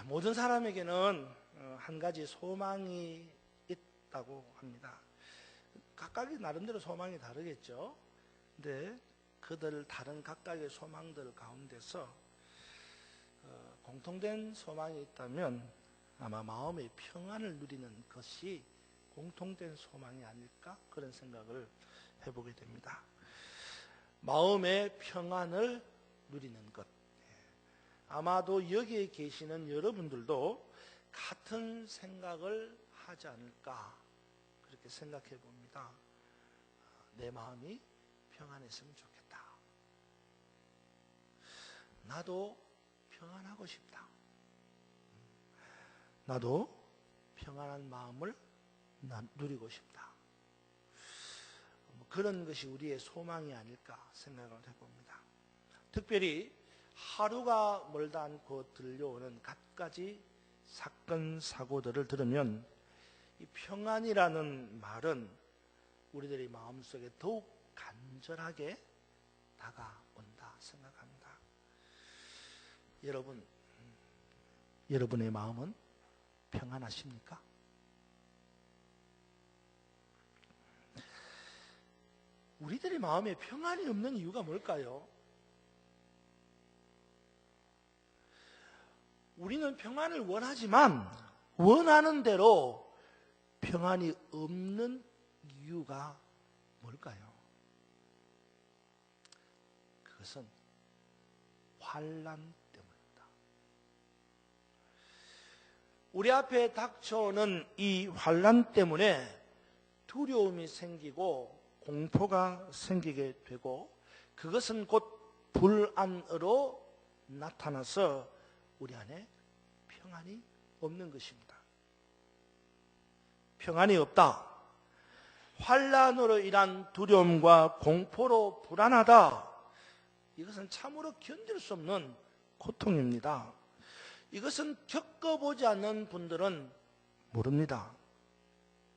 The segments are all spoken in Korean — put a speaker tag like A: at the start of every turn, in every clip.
A: 모든 사람에게는 한 가지 소망이 있다고 합니다. 각각의 나름대로 소망이 다르겠죠. 근데 그들 다른 각각의 소망들 가운데서 공통된 소망이 있다면 아마 마음의 평안을 누리는 것이 공통된 소망이 아닐까, 그런 생각을 해보게 됩니다. 마음의 평안을 누리는 것. 아마도 여기에 계시는 여러분들도 같은 생각을 하지 않을까, 그렇게 생각해 봅니다. 내 마음이 평안했으면 좋겠다. 나도 평안하고 싶다. 나도 평안한 마음을 누리고 싶다. 그런 것이 우리의 소망이 아닐까 생각을 해봅니다. 특별히 하루가 멀다 않고 들려오는 갖가지 사건 사고들을 들으면 이 평안이라는 말은 우리들의 마음속에 더욱 간절하게 다가온다 생각합니다. 여러분의 마음은 평안하십니까? 우리들의 마음에 평안이 없는 이유가 뭘까요? 우리는 평안을 원하지만 원하는 대로 평안이 없는 이유가 뭘까요? 그것은 환난 때문입니다. 우리 앞에 닥쳐오는 이 환난 때문에 두려움이 생기고 공포가 생기게 되고, 그것은 곧 불안으로 나타나서 우리 안에 평안이 없는 것입니다. 평안이 없다, 환난으로 인한 두려움과 공포로 불안하다, 이것은 참으로 견딜 수 없는 고통입니다. 이것은 겪어보지 않는 분들은 모릅니다.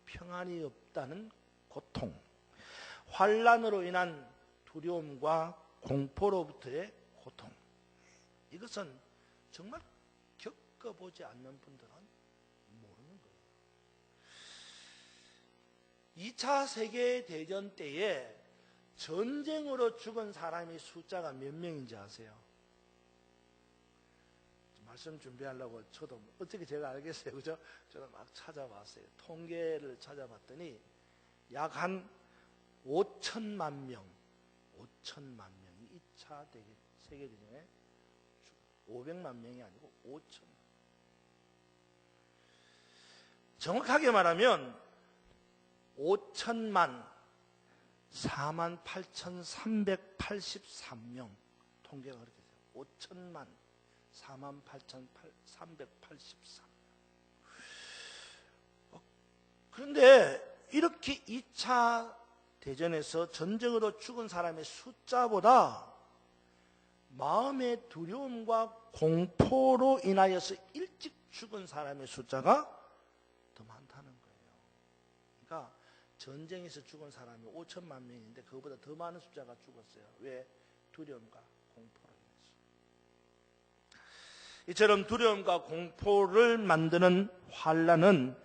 A: 평안이 없다는 고통, 환난으로 인한 두려움과 공포로부터의 고통, 이것은 정말 겪어보지 않는 분들은 모르는 거예요. 2차 세계대전 때에 전쟁으로 죽은 사람의 숫자가 몇 명인지 아세요? 말씀 준비하려고 저도 어떻게 제가 알겠어요, 그죠? 저도 막 찾아봤어요. 통계를 찾아봤더니 약 한 5천만 명, 5천만 명이 2차 세계대전에 500만 명이 아니고 5천만. 정확하게 말하면 5천만 48,383명, 통계가 그렇게 돼요. 5천만 48,383명. 그런데 이렇게 2차 대전에서 전쟁으로 죽은 사람의 숫자보다 마음의 두려움과 공포로 인하여서 일찍 죽은 사람의 숫자가 더 많다는 거예요. 그러니까 전쟁에서 죽은 사람이 5천만 명인데 그거보다 더 많은 숫자가 죽었어요. 왜? 두려움과 공포로 인해서. 이처럼 두려움과 공포를 만드는 환난은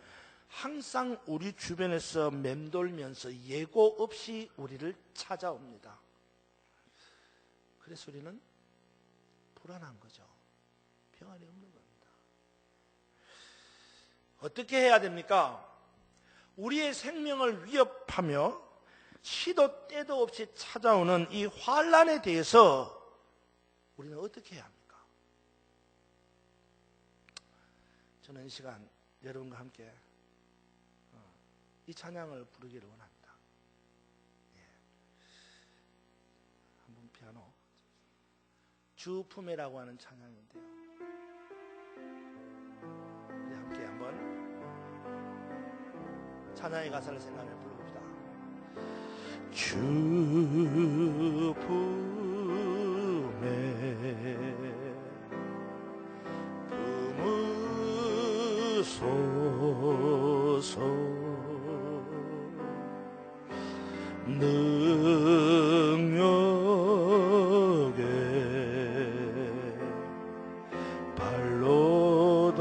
A: 항상 우리 주변에서 맴돌면서 예고 없이 우리를 찾아옵니다. 그래서 우리는 불안한 거죠. 평안이 없는 겁니다. 어떻게 해야 됩니까? 우리의 생명을 위협하며 시도 때도 없이 찾아오는 이 환난에 대해서 우리는 어떻게 해야 합니까? 저는 이 시간 여러분과 함께 이 찬양을 부르기를 원합니다. 한번 피아노, 주 품에라고 하는 찬양인데요, 우리 함께 한번 찬양의 가사를 생각해 불러봅시다. 주 품에 품으소서 능력에 발로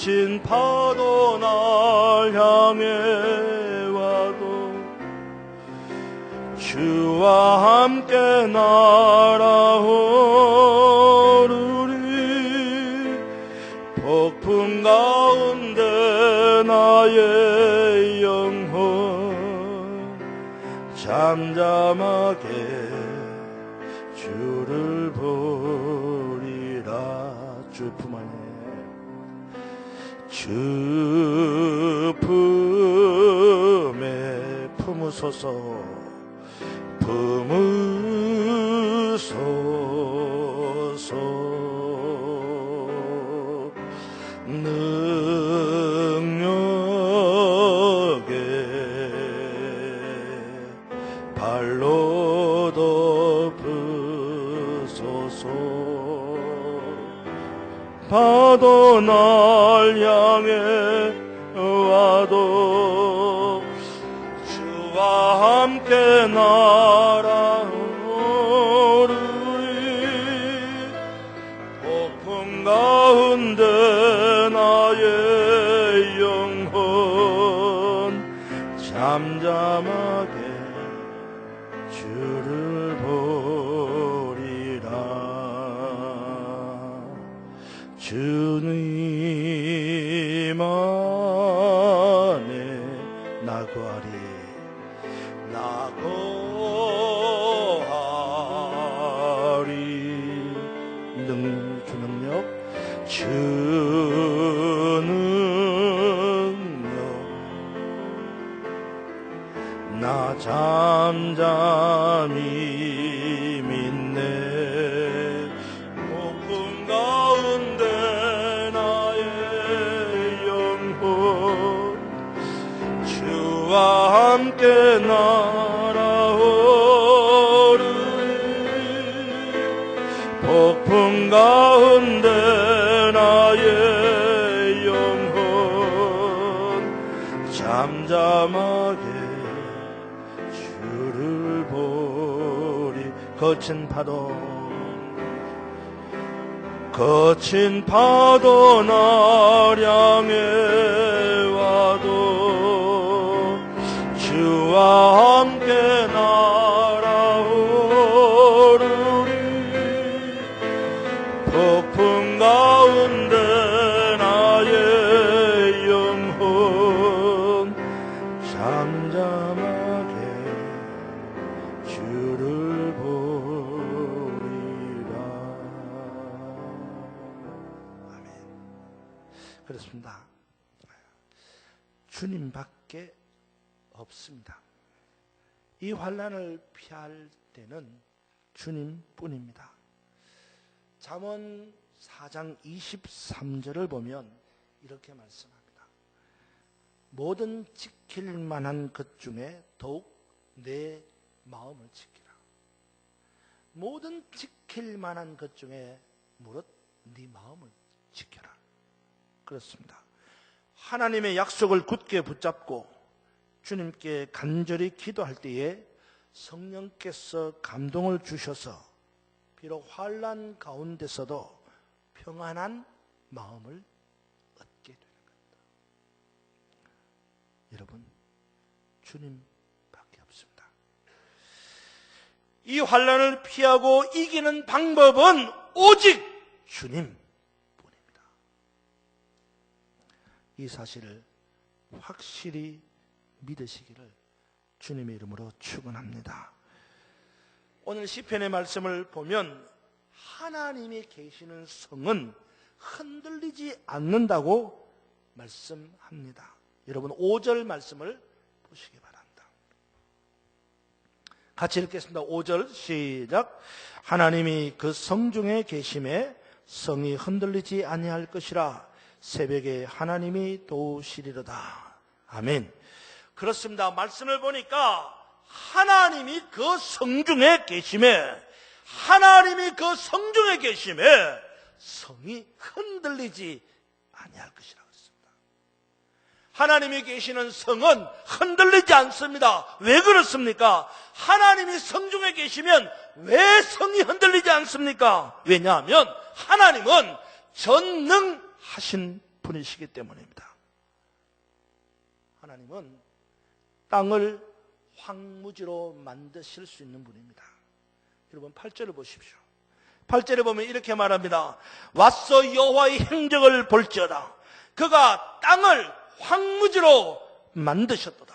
A: 거친 파도 날 향해 와도 주와 함께 날아오르리. 폭풍 가운데 나의 영혼 잠잠하게 주를 보리라. 주 품 안에 주 품에 품으소서 품으소서. 능력에 발로 덮으소서. 파도 날 향해 와도 주와 함께 날아오르리. 폭풍 가운데 나의 영혼 잠잠하게 주를 보리라. 주님 안에 나고하리 나고하리. 주능력 주능력 나 잠잠히 믿네. 폭풍 가운데 나의 영혼 주와 함께 날아오르리. 폭풍 가운데 나의 영혼 잠잠하게 주를 보리. 거친 파도 날 향해 와도 주와 함께 날아오르리. 폭풍 가운데 나의 영혼 잠잠하게 주를 보리라. 아멘. 그렇습니다. 주님밖에 없습니다. 이 환난을 피할 때는 주님뿐입니다. 잠언 4장 23절을 보면 이렇게 말씀합니다. 모든 지킬 만한 것 중에 더욱 내 마음을 지키라. 모든 지킬 만한 것 중에 무릇 네 마음을 지켜라. 그렇습니다. 하나님의 약속을 굳게 붙잡고 주님께 간절히 기도할 때에 성령께서 감동을 주셔서 비록 환난 가운데서도 평안한 마음을 얻게 되는 겁니다. 여러분, 주님밖에 없습니다. 이 환난을 피하고 이기는 방법은 오직 주님뿐입니다. 이 사실을 확실히 믿으시기를 주님의 이름으로 축원합니다. 오늘 시편의 말씀을 보면 하나님이 계시는 성은 흔들리지 않는다고 말씀합니다. 여러분 5절 말씀을 보시기 바랍니다. 같이 읽겠습니다. 5절 시작. 하나님이 그 성중에 계심에 성이 흔들리지 아니할 것이라. 새벽에 하나님이 도우시리로다. 아멘. 그렇습니다. 말씀을 보니까 하나님이 그 성중에 계심에, 하나님이 그 성중에 계심에 성이 흔들리지 아니할 것이라고 했습니다. 하나님이 계시는 성은 흔들리지 않습니다. 왜 그렇습니까? 하나님이 성중에 계시면 왜 성이 흔들리지 않습니까? 왜냐하면 하나님은 전능하신 분이시기 때문입니다. 하나님은 땅을 황무지로 만드실 수 있는 분입니다. 여러분 8절을 보십시오. 8절에 보면 이렇게 말합니다. 와서 여호와의 행적을 볼지어다. 그가 땅을 황무지로 만드셨도다.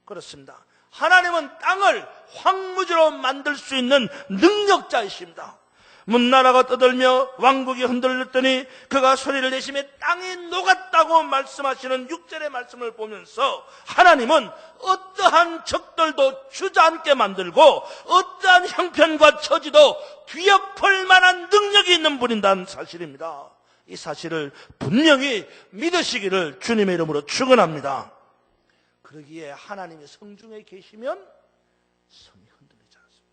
A: 그렇습니다. 하나님은 땅을 황무지로 만들 수 있는 능력자이십니다. 문나라가 떠들며 왕국이 흔들렸더니 그가 소리를 내시며 땅이 녹았다고 말씀하시는 6절의 말씀을 보면서 하나님은 어떠한 적들도 주저앉게 만들고 어떠한 형편과 처지도 뒤엎을 만한 능력이 있는 분이라는 사실입니다. 이 사실을 분명히 믿으시기를 주님의 이름으로 축원합니다. 그러기에 하나님의 성중에 계시면 성이 흔들리지 않습니다.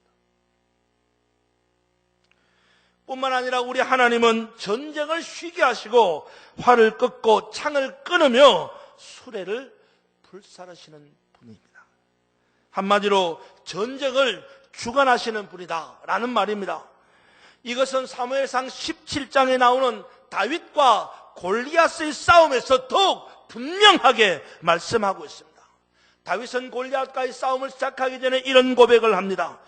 A: 뿐만 아니라 우리 하나님은 전쟁을 쉬게 하시고 활을 꺾고 창을 끊으며 수레를 불살하시는 분입니다. 한마디로 전쟁을 주관하시는 분이다라는 말입니다. 이것은 사무엘상 17장에 나오는 다윗과 골리앗의 싸움에서 더욱 분명하게 말씀하고 있습니다. 다윗은 골리앗과의 싸움을 시작하기 전에 이런 고백을 합니다.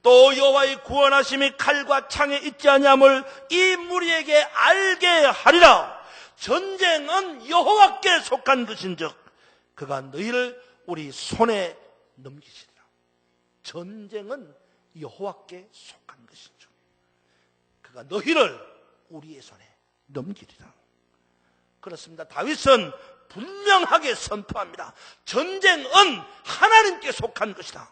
A: 또 여호와의 구원하심이 칼과 창에 있지 아니함을 이 무리에게 알게 하리라. 전쟁은 여호와께 속한 것인즉 그가 너희를 우리 손에 넘기시리라. 전쟁은 여호와께 속한 것인즉 그가 너희를 우리의 손에 넘기리라. 그렇습니다. 다윗은 분명하게 선포합니다. 전쟁은 하나님께 속한 것이다.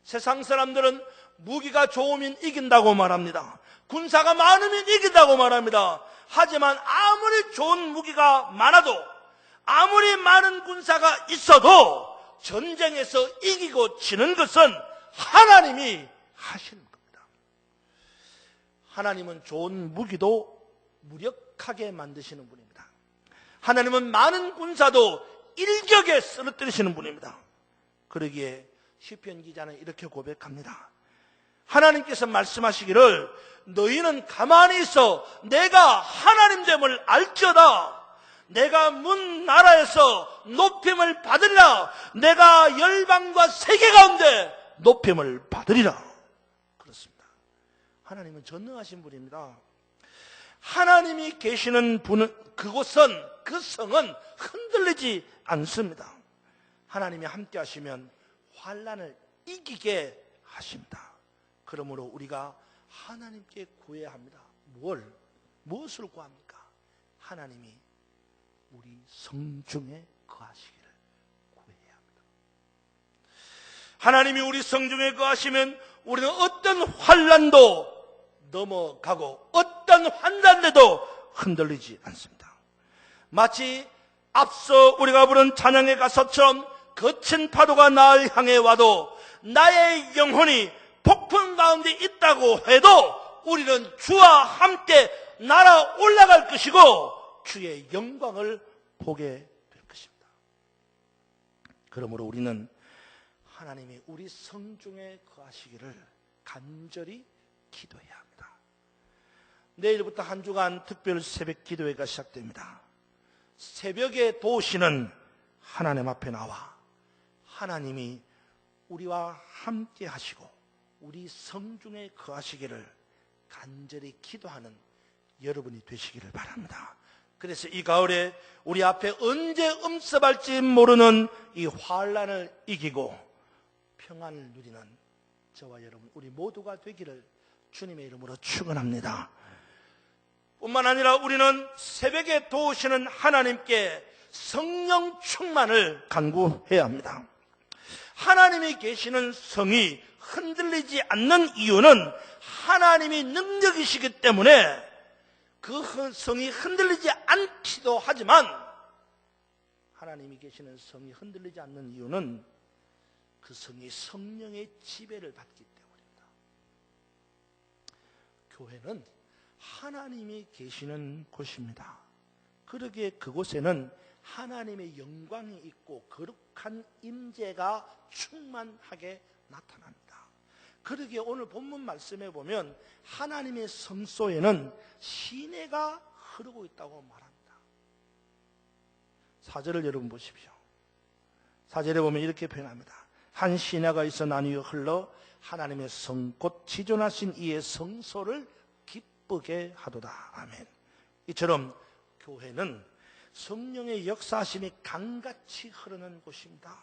A: 세상 사람들은 무기가 좋으면 이긴다고 말합니다. 군사가 많으면 이긴다고 말합니다. 하지만 아무리 좋은 무기가 많아도 아무리 많은 군사가 있어도 전쟁에서 이기고 지는 것은 하나님이 하시는 겁니다. 하나님은 좋은 무기도 무력하게 만드시는 분입니다. 하나님은 많은 군사도 일격에 쓰러뜨리시는 분입니다. 그러기에 시편 기자는 이렇게 고백합니다. 하나님께서 말씀하시기를 너희는 가만히 있어 내가 하나님됨을 알지어다. 내가 문 나라에서 높임을 받으리라. 내가 열방과 세계 가운데 높임을 받으리라. 그렇습니다. 하나님은 전능하신 분입니다. 하나님이 계시는 분은 그곳은 그 성은 흔들리지 않습니다. 하나님이 함께 하시면 환난을 이기게 하십니다. 그러므로 우리가 하나님께 구해야 합니다. 무엇을 구합니까? 하나님이 우리 성중에 거하시기를 구해야 합니다. 하나님이 우리 성중에 거하시면 우리는 어떤 환난도 넘어가고 어떤 환난에도 흔들리지 않습니다. 마치 앞서 우리가 부른 찬양의 가사처럼 거친 파도가 나를 향해 와도 나의 영혼이 폭풍 가운데 있다고 해도 우리는 주와 함께 날아 올라갈 것이고 주의 영광을 보게 될 것입니다. 그러므로 우리는 하나님이 우리 성중에 거하시기를 간절히 기도해야 합니다. 내일부터 한 주간 특별 새벽 기도회가 시작됩니다. 새벽에 도우시는 하나님 앞에 나와 하나님이 우리와 함께 하시고 우리 성중에 거하시기를 간절히 기도하는 여러분이 되시기를 바랍니다. 그래서 이 가을에 우리 앞에 언제 음습할지 모르는 이 환난을 이기고 평안을 누리는 저와 여러분 우리 모두가 되기를 주님의 이름으로 축원합니다. 뿐만 아니라 우리는 새벽에 도우시는 하나님께 성령 충만을 간구해야 합니다. 하나님이 계시는 성이 흔들리지 않는 이유는 하나님이 능력이시기 때문에 그 성이 흔들리지 않기도 하지만 하나님이 계시는 성이 흔들리지 않는 이유는 그 성이 성령의 지배를 받기 때문입니다. 교회는 하나님이 계시는 곳입니다. 그러기에 그곳에는 하나님의 영광이 있고 거룩한 임재가 충만하게 나타납니다. 그러기에 오늘 본문 말씀에 보면 하나님의 성소에는 시내가 흐르고 있다고 말합니다. 4절을 여러분 보십시오. 4절에 보면 이렇게 표현합니다. 한 시내가 있어 나뉘어 흘러 하나님의 성 곧 지존하신 이의 성소를 기쁘게 하도다. 아멘. 이처럼 교회는 성령의 역사하심이 강같이 흐르는 곳입니다.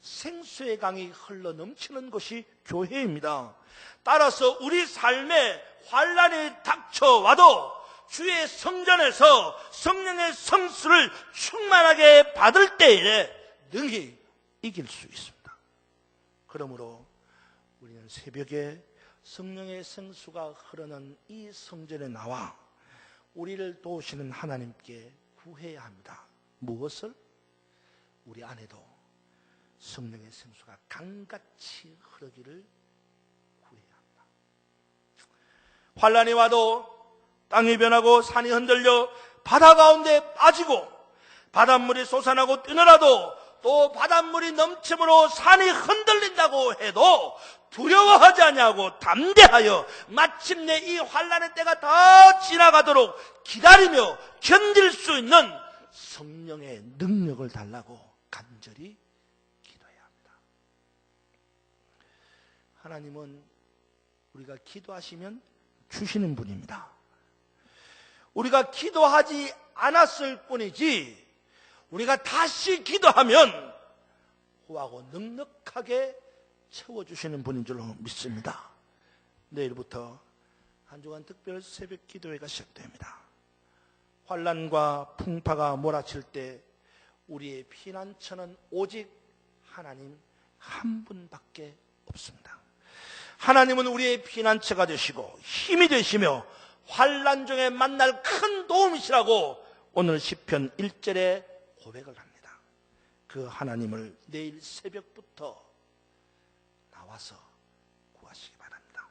A: 생수의 강이 흘러 넘치는 곳이 교회입니다. 따라서 우리 삶에 환란이 닥쳐와도 주의 성전에서 성령의 성수를 충만하게 받을 때에 능히 이길 수 있습니다. 그러므로 우리는 새벽에 성령의 생수가 흐르는 이 성전에 나와 우리를 도우시는 하나님께 구해야 합니다. 무엇을? 우리 안에도 성령의 생수가 강같이 흐르기를 구해야 합니다. 환란이 와도 땅이 변하고 산이 흔들려 바다 가운데 빠지고 바닷물이 솟아나고 뛰놀아도 또 바닷물이 넘침으로 산이 흔들린다고 해도 두려워하지 아니하고 담대하여 마침내 이 환란의 때가 다 지나가도록 기다리며 견딜 수 있는 성령의 능력을 달라고 간절히 기도해야 합니다. 하나님은 우리가 기도하시면 주시는 분입니다. 우리가 기도하지 않았을 뿐이지 우리가 다시 기도하면 후하고 넉넉하게 채워주시는 분인 줄로 믿습니다. 내일부터 한 주간 특별 새벽 기도회가 시작됩니다. 환란과 풍파가 몰아칠 때 우리의 피난처는 오직 하나님 한 분밖에 없습니다. 하나님은 우리의 피난처가 되시고 힘이 되시며 환란 중에 만날 큰 도움이시라고 오늘 시편 1절에 고백을 합니다. 그 하나님을 내일 새벽부터 나와서 구하시기 바랍니다.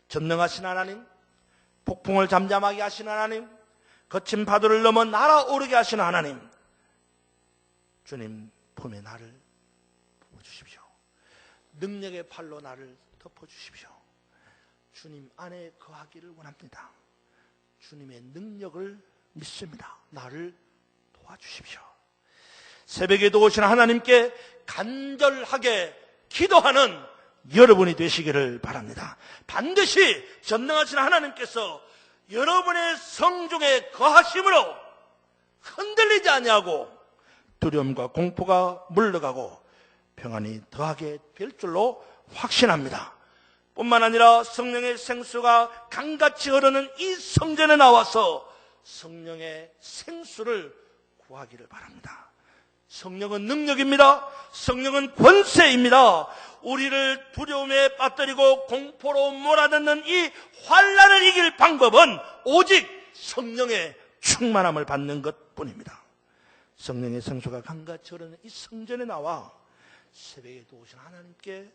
A: 전능하신 하나님, 폭풍을 잠잠하게 하신 하나님, 거친 파도를 넘어 날아오르게 하시는 하나님, 주님 품에 나를 부어주십시오. 능력의 팔로 나를 덮어주십시오. 주님 안에 거하기를 원합니다. 주님의 능력을 믿습니다. 나를 도와주십시오. 새벽에도 오신 하나님께 간절하게 기도하는 여러분이 되시기를 바랍니다. 반드시 전능하신 하나님께서 여러분의 성중에 거하심으로 흔들리지 아니하고 두려움과 공포가 물러가고 평안이 더하게 될 줄로 확신합니다. 뿐만 아니라 성령의 생수가 강같이 흐르는 이 성전에 나와서 성령의 생수를 구하기를 바랍니다. 성령은 능력입니다. 성령은 권세입니다. 우리를 두려움에 빠뜨리고 공포로 몰아넣는 이 환란을 이길 방법은 오직 성령의 충만함을 받는 것뿐입니다. 성령의 생수가 강같이 흐르는 이 성전에 나와 새벽에 도우신 하나님께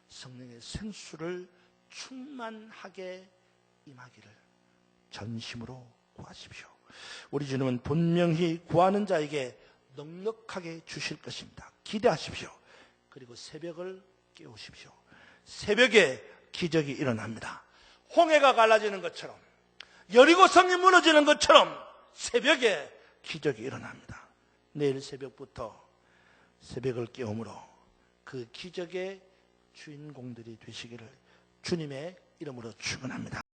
A: 성령의 생수를 충만하게 임하기를 전심으로 구하십시오. 우리 주님은 분명히 구하는 자에게 넉넉하게 주실 것입니다. 기대하십시오. 그리고 새벽을 깨우십시오. 새벽에 기적이 일어납니다. 홍해가 갈라지는 것처럼, 여리고성이 무너지는 것처럼 새벽에 기적이 일어납니다. 내일 새벽부터 새벽을 깨움으로 그 기적의 주인공들이 되시기를 주님의 이름으로 축원합니다.